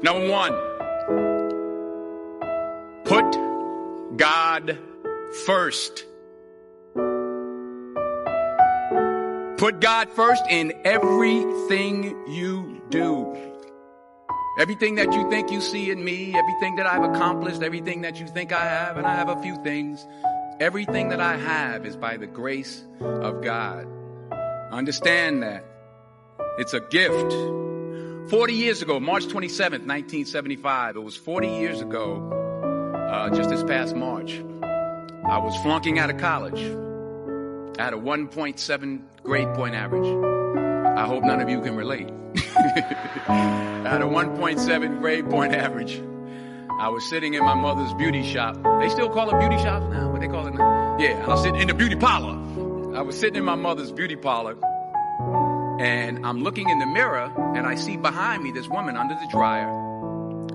Number one, put God first. Put God first in everything you do. Everything that you think you see in me, everything that I've accomplished, everything that you think I have, and I have a few things, everything that I have is by the grace of God. Understand that. It's a gift. 40 years ago, March 27th, 1975, it was 40 years ago, just this past March, I was flunking out of college. I had a 1.7 grade point average. I hope none of you can relate. I had a 1.7 grade point average. I was sitting in my mother's beauty shop. They still call it beauty shops now? What they call it now? Yeah, I was sitting in the beauty parlor. I was sitting in my mother's beauty parlor, and I'm looking in the mirror, and I see behind me this woman under the dryer.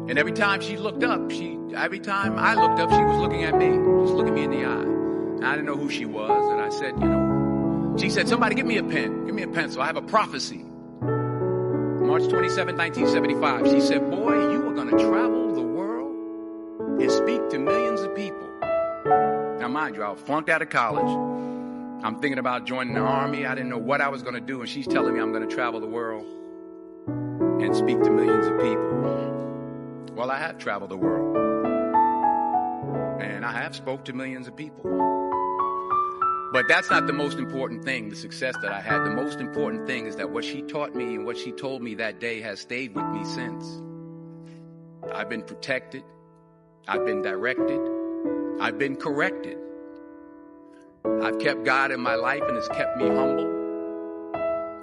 And every time she looked up, every time I looked up, she was looking at me, just looking me in the eye. And I didn't know who she was, and I said, she said, somebody give me a pen. Give me a pencil. I have a prophecy. March 27, 1975. She said, boy, you are going to travel the world and speak to millions of people. Now, mind you, I was flunked out of college. I'm thinking about joining the army. I didn't know what I was going to do. And she's telling me I'm going to travel the world and speak to millions of people. Well, I have traveled the world. And I have spoke to millions of people. But that's not the most important thing, the success that I had. The most important thing is that what she taught me and what she told me that day has stayed with me since. I've been protected. I've been directed. I've been corrected. I've kept God in my life, and it's kept me humble.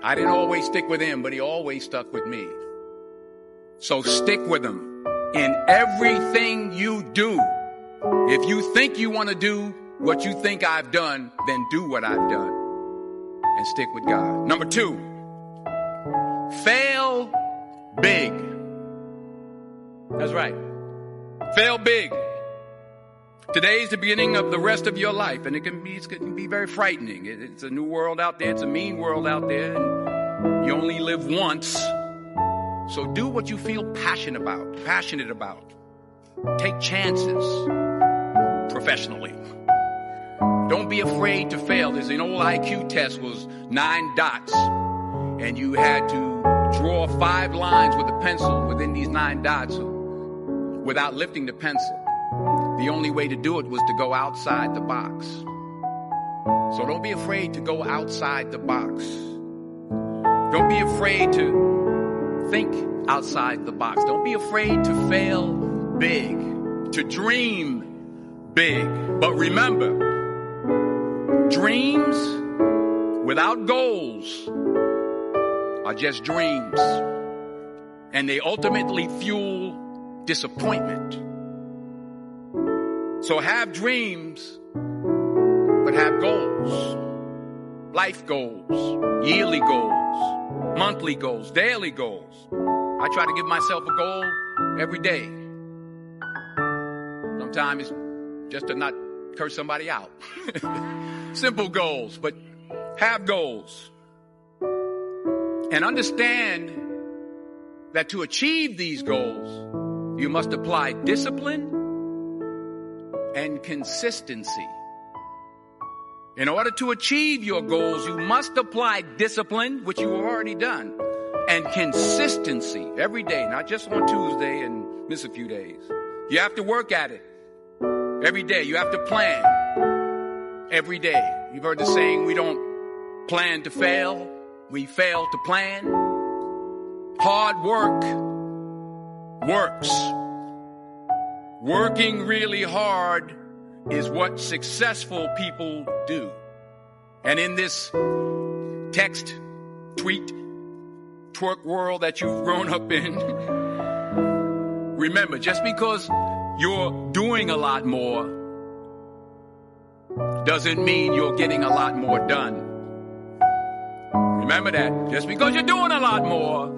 I didn't always stick with him, but he always stuck with me. So stick with him in everything you do. If you think you want to do what you think I've done, then do what I've done and stick with God. Number two, fail big. That's right. Fail big. Today's the beginning of the rest of your life, and it can be very frightening. It's a new world out there. It's a mean world out there, and you only live once. So do what you feel passionate about. Take chances professionally. Don't be afraid to fail. There's an old IQ test, was 9 dots, and you had to draw 5 lines with a pencil within these 9 dots without lifting the pencil. The only way to do it was to go outside the box. So don't be afraid to go outside the box. Don't be afraid to think outside the box. Don't be afraid to fail big, to dream big. But remember, dreams without goals are just dreams, and they ultimately fuel disappointment. So have dreams, but have goals. Life goals, yearly goals, monthly goals, daily goals. I try to give myself a goal every day. Sometimes it's just to not curse somebody out. Simple goals, but have goals. And understand that to achieve these goals, you must apply discipline and consistency. In order to achieve your goals, you must apply discipline, which you have already done, and consistency every day, not just on Tuesday and miss a few days. You have to work at it every day. You have to plan every day. You've heard the saying, we don't plan to fail, we fail to plan. Hard work works. Working really hard is what successful people do. And in this text, tweet, twerk world that you've grown up in, remember, just because you're doing a lot more doesn't mean you're getting a lot more done. Remember that. Just because you're doing a lot more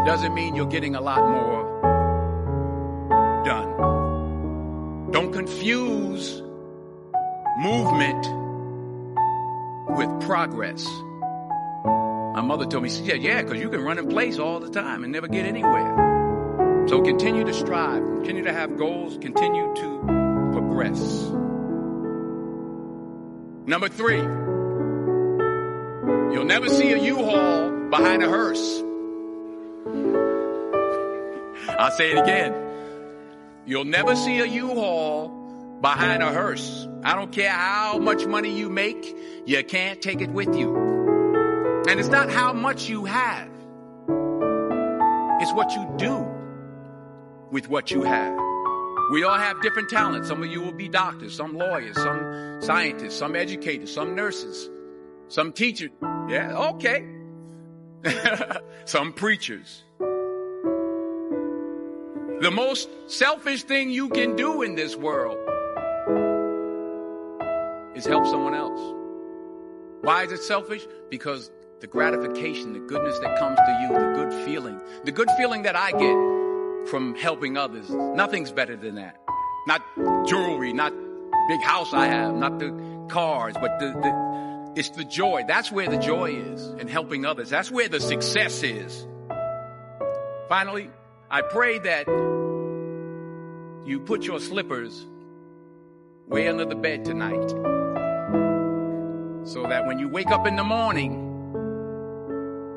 doesn't mean you're getting a lot more done. Don't confuse movement with progress. My mother told me, she said, yeah, because you can run in place all the time and never get anywhere. So continue to strive, continue to have goals, continue to progress. Number 3, you'll never see a U-Haul behind a hearse. I'll say it again. You'll never see a U-Haul behind a hearse. I don't care how much money you make, you can't take it with you. And it's not how much you have. It's what you do with what you have. We all have different talents. Some of you will be doctors, some lawyers, some scientists, some educators, some nurses, some teachers. Yeah, okay. Some preachers. The most selfish thing you can do in this world is help someone else. Why is it selfish? Because the gratification, the goodness that comes to you, the good feeling that I get from helping others, nothing's better than that. Not jewelry, not big house I have, not the cars, but it's the joy. That's where the joy is in helping others. That's where the success is. Finally, I pray that you put your slippers way under the bed tonight, so that when you wake up in the morning,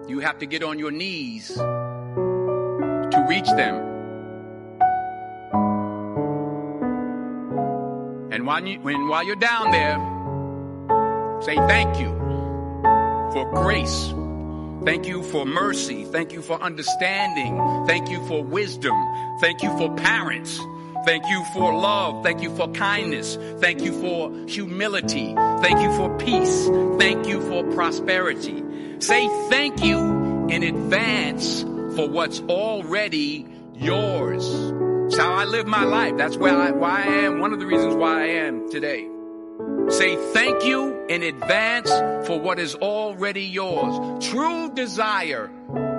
you have to get on your knees to reach them. And while you're down there, say thank you for grace. Thank you for mercy. Thank you for understanding. Thank you for wisdom. Thank you for parents. Thank you for love. Thank you for kindness. Thank you for humility. Thank you for peace. Thank you for prosperity. Say thank you in advance for what's already yours. It's how I live my life. That's why I am. One of the reasons why I am today. Say thank you in advance for what is already yours. True desire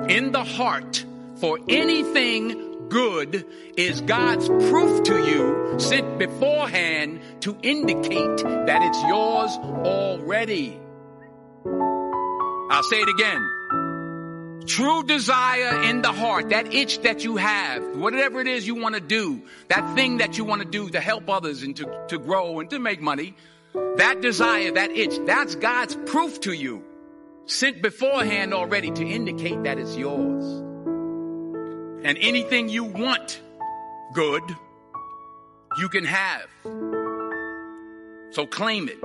in the heart for anything good is God's proof to you, sent beforehand to indicate that it's yours already. I'll say it again. True desire in the heart, that itch that you have, whatever it is you want to do, that thing that you want to do to help others and to grow and to make money, that desire, that itch, that's God's proof to you, sent beforehand already to indicate that it's yours. And anything you want good, you can have. So claim it.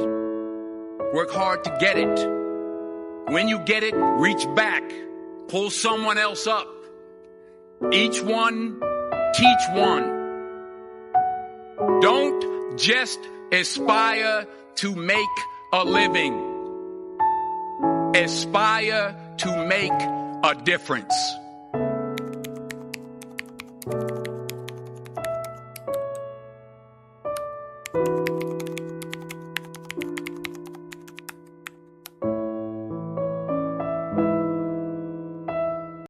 Work hard to get it. When you get it, reach back. Pull someone else up. Each one, teach one. Don't just aspire to make a living. Aspire to make a difference.